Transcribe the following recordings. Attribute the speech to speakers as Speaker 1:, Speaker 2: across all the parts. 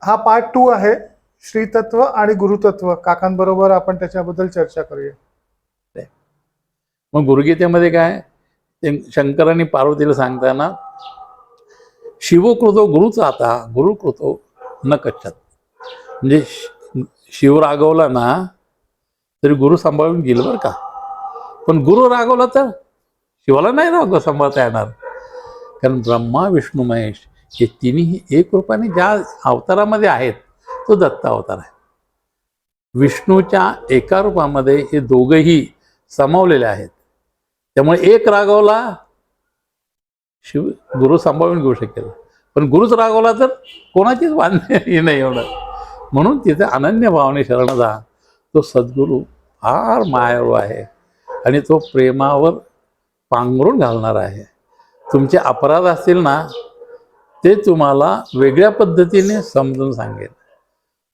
Speaker 1: हा पार्ट 2 आहे. श्रीतत्व आणि गुरुतत्व काकांबरोबर आपण त्याच्याबद्दल चर्चा करूया.
Speaker 2: मग गुरुगीतेमध्ये काय ते शंकरांनी पार्वतीला सांगताना शिवकृतो गुरुचा आता गुरुकृतो न कच्छत, म्हणजे शिव रागवला ना तरी गुरु सांभाळून गेलं बरं का, पण गुरु रागवला तर शिवाला नाही राग सांभाळता येणार. कारण ब्रह्मा विष्णू महेश हे तिन्ही एक रूपाने ज्या अवतारामध्ये आहेत तो दत्त अवतार आहे. विष्णूच्या एका रूपामध्ये हे दोघंही समावलेले आहेत. त्यामुळे एक रागवला शिव गुरु सांभाळून घेऊ शकेल, पण गुरुच रागवला तर कोणाचीच वांधे नाही होणार. म्हणून तिथे अनन्य भावने शरण जा. तो सद्गुरू फार मायाळू आहे आणि तो प्रेमावर पांघरून घालणार आहे. तुमचे अपराध असतील ना ते तुम्हाला वेगळ्या पद्धतीने समजून सांगेल.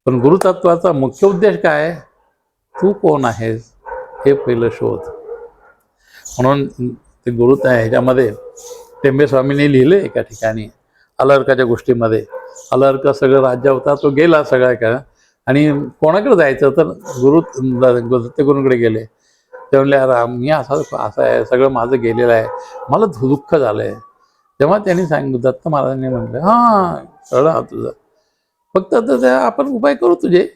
Speaker 2: पण गुरुतत्वाचा मुख्य उद्देश काय, तू कोण आहेस हे पहिलं शोध. म्हणून ते गुरु ह्याच्यामध्ये टेंबे स्वामींनी लिहिले एका ठिकाणी अलर्काच्या गोष्टीमध्ये, अलर्क सगळं राज्य होता तो गेला सगळ्या का, आणि कोणाकडे जायचं तर दत्तगुरूंकडे गेले. ते म्हणले अरे मी असं आहे, सगळं माझं गेलेलं आहे, मला दुःख झालं आहे. तेव्हा त्यांनी सांगितलं, दत्त महाराजांनी म्हटलं हां कळलं तुझं, फक्त आता आपण उपाय करू तुझे,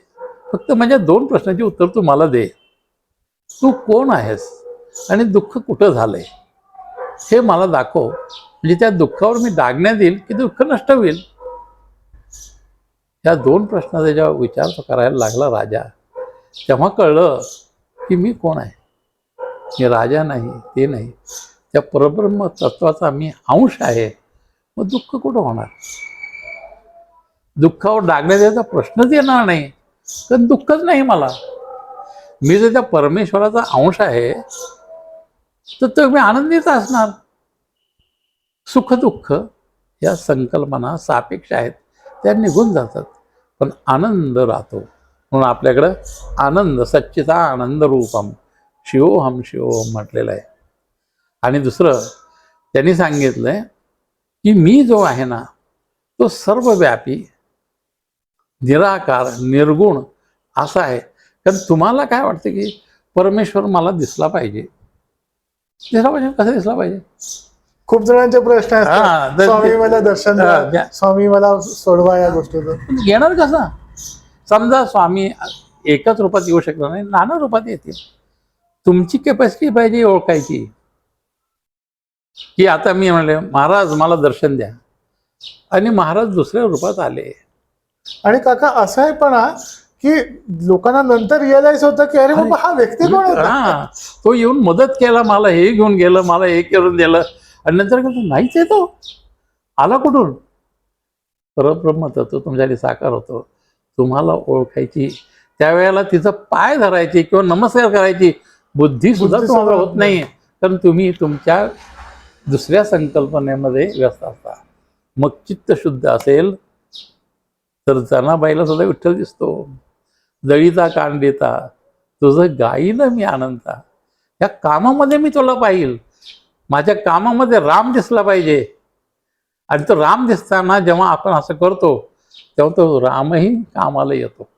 Speaker 2: फक्त माझ्या 2 प्रश्नाची उत्तर तू मला दे. तू कोण आहेस आणि दुःख कुठं झालंय हे मला दाखव, म्हणजे त्या दुःखावर मी दागण्यात येईल की दुःख नष्ट होईल. या 2 प्रश्नाचा जेव्हा विचार करायला लागला राजा, तेव्हा कळलं की मी कोण आहे. मी राजा नाही, ते नाही, त्या परब्रह्म तत्वाचा मी अंश आहे. मग दुःख कुठं होणार, दुःखावर दागण्यात याचा प्रश्नच येणार नाही, कारण दुःखच नाही मला. मी जर त्या परमेश्वराचा अंश आहे तर मी आनंदीच असणार. सुख दुःख या संकल्पना सापेक्ष आहेत, त्या निघून जातात, पण आनंद राहतो. म्हणून आपल्याकडं आनंद सच्चिता आनंद रूपम शिवोहम शिवोहम म्हटलेलं आहे. आणि दुसरं त्यांनी सांगितलंय की मी जो आहे ना तो सर्वव्यापी निराकार निर्गुण असा आहे. कारण तुम्हाला काय वाटतं की परमेश्वर मला दिसला पाहिजे, कसा दिसला पाहिजे.
Speaker 1: खूप जणांचे प्रश्न असतात, स्वामी मला दर्शन द्या, स्वामी मला सोडवा, या गोष्टीचं
Speaker 2: येणार कसा. समजा स्वामी एकाच रूपात येऊ शकला नाही, नाना रूपात येतील. तुमची कॅपॅसिटी पाहिजे ओळखायची की आता मी म्हणले महाराज मला दर्शन द्या, आणि महाराज दुसऱ्या रूपात आले.
Speaker 1: आणि काका असं आहे पण की लोकांना नंतर रिअलाइज होतं की अरे बाबा हा व्यक्ती कोण होता.
Speaker 2: तो येऊन मदत केला, मला हे घेऊन गेलं, मला हे करून दिलं, आणि नंतर नाहीच आहे, तो आला कुठून. परब्रह्म तत्व तुमच्यासाठी साकार होतो. तुम्हाला ओळखायची त्यावेळेला तिचं पाय धरायची किंवा नमस्कार करायची बुद्धी सुद्धा तुम्हाला होत नाही, कारण तुम्ही तुमच्या दुसऱ्या संकल्पनेमध्ये व्यस्त असता. मग चित्त शुद्ध असेल तर जनाबाईला सुद्धा विठ्ठल दिसतो. जळीचा कांडिता तुझं गाईनं मी आनंदा, या कामामध्ये मी तुला पाहिल, माझ्या कामामध्ये राम दिसला पाहिजे. आणि तो राम दिसताना जेव्हा आपण असं करतो तेव्हा तो रामही कामाला येतो.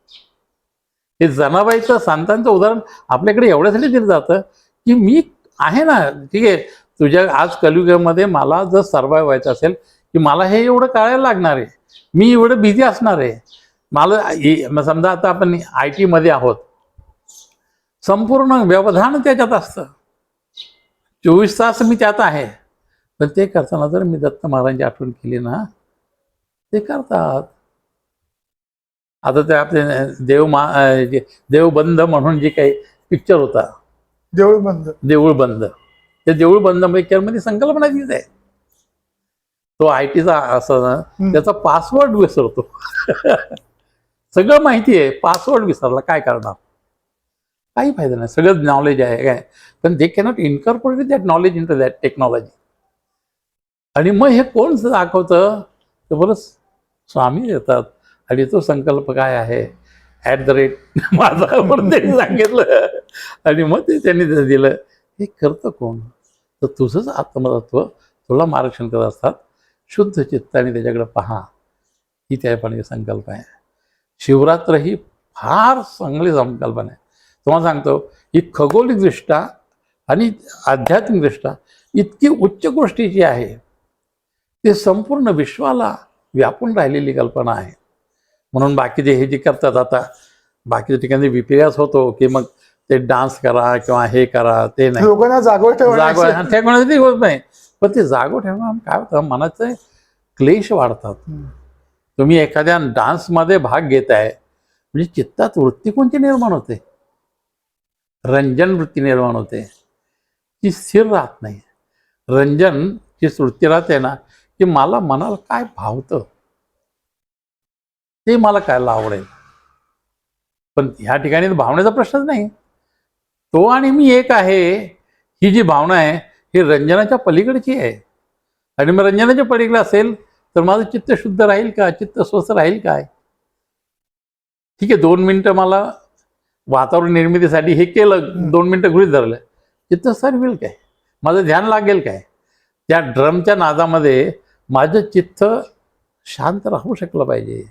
Speaker 2: हे जनाबाईचं संतांचं उदाहरण आपल्याकडे एवढ्यासाठी दिलं जातं की मी आहे ना, ठीक आहे, तुझ्या आज कलियुगामध्ये मला जर सर्वाइव्ह व्हायचं असेल की मला हे एवढं कळायला लागणार आहे, मी एवढं बिझी असणार आहे. मला समजा आता आपण IT मध्ये आहोत, संपूर्ण व्यवधान त्याच्यात असतं, 24 तास मी त्यात आहे. पण ते करताना जर मी दत्त महाराजांची आठवण केली ना ते करतात. आता ते आपले देवबंद म्हणून जे काही पिक्चर होता, देऊळबंद, ते देऊळबंद पिक्चरमध्ये संकल्पना तीच आहे. तो ITचा असं त्याचा पासवर्ड विसरतो. सगळं माहिती आहे, पासवर्ड विसरला काय करणार, काही फायदा नाही. सगळं नॉलेज आहे काय, पण they cannot incorporate that knowledge into that technology. आणि मग हे कोण दाखवतं, तर बरं स्वामी येतात आणि तो संकल्प काय आहे @ माझा त्यांनी सांगितलं, आणि मग ते त्यांनी दिलं. हे करतं कोण, तर तुझंच आत्मतत्व तुला मार्गदर्शन करत असतात. शुद्ध चित्ताने त्याच्याकडे पहा. ही त्या ठिकाणी संकल्पना आहे. शिवरात्र ही फार चांगली संकल्पना आहे. तुम्हाला सांगतो, ही खगोलिकदृष्ट्या आणि आध्यात्मिकदृष्ट्या इतकी उच्च गोष्टीची आहे, ते संपूर्ण विश्वाला व्यापून राहिलेली कल्पना आहे. म्हणून बाकीचे हे जे करतात, आता बाकीच्या ठिकाणी विपर्यास होतो की मग ते डान्स करा किंवा हे करा, ते नाही.
Speaker 1: लोकांना जागो ठेवण्याचे
Speaker 2: ठेवण्यासाठी होत नाही, पण ते जागो ठेवणं काय होतं, मनाचे क्लेश वाढतात. तुम्ही एखाद्या डान्समध्ये भाग घेताय म्हणजे चित्तात वृत्ती कोणती निर्माण होते, रंजन वृत्ती निर्माण होते, ती स्थिर राहत नाही. रंजन जी वृत्ती राहते ना, की मला मनाला काय भावतं ते मला कायला आवडेल. पण ह्या ठिकाणी भावनेचा प्रश्नच नाही. तो आणि मी एक आहे, ही जी भावना आहे ही रंजनाच्या पलीकडची आहे. आणि मग रंजनाच्या पलीकडे असेल तर माझं चित्त शुद्ध राहील का, चित्त स्वस्थ राहील काय? ठीक आहे, 2 मिनिटं मला वातावरण निर्मितीसाठी हे केलं, 2 मिनिटं गृहीत धरलं, चित्त सरवेल काय, माझं ध्यान लागेल काय? त्या ड्रमच्या नादामध्ये माझं चित्त शांत राहू शकलं पाहिजे.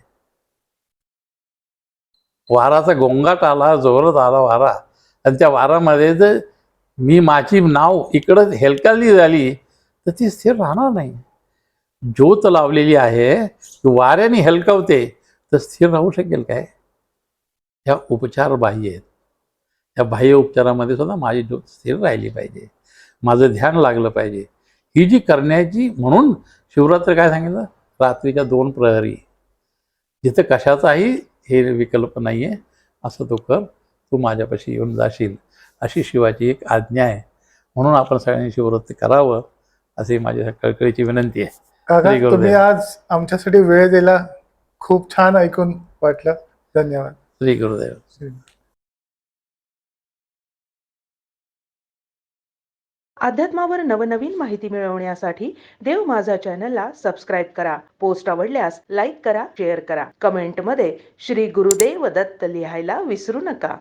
Speaker 2: वाराचा गोंगाट आला, जोरात आला वारा, आणि त्या वारामध्ये जर मी माझी नाव इकडं हेलकाली झाली तर ती स्थिर राहणार नाही. ज्योत लावलेली आहे, वाऱ्याने हेलकावते, तर स्थिर राहू शकेल काय? ह्या उपचार बाह्य आहेत. त्या बाह्य उपचारामध्ये सुद्धा माझी ज्योत स्थिर राहिली पाहिजे, माझं ध्यान लागलं पाहिजे. ही जी करण्याची, म्हणून शिवरात्र काय सांगितलं, रात्रीच्या 2 प्रहरी, जिथं कशाचाही हे विकल्प नाही आहे, असं तो कर, तू माझ्यापाशी येऊन जाशील, अशी शिवाची एक आज्ञा आहे. म्हणून आपण सगळ्यांनी शिवरात्र करावं, अशी माझी कळकळीची विनंती आहे.
Speaker 1: काका,
Speaker 2: श्री गुरुदेव.
Speaker 1: तुम्ही आज आमच्यासाठी वेळ दिला, खूप छान ऐकून वाटलं. धन्यवाद.
Speaker 2: श्री गुरुदेव.
Speaker 3: अध्यात्मावर नवनवीन माहिती मिळवण्यासाठी देव माझा चॅनलला सबस्क्राईब करा. पोस्ट आवडल्यास लाईक करा, शेअर करा. कमेंटमध्ये श्री गुरुदेव दत्त लिहायला विसरू नका.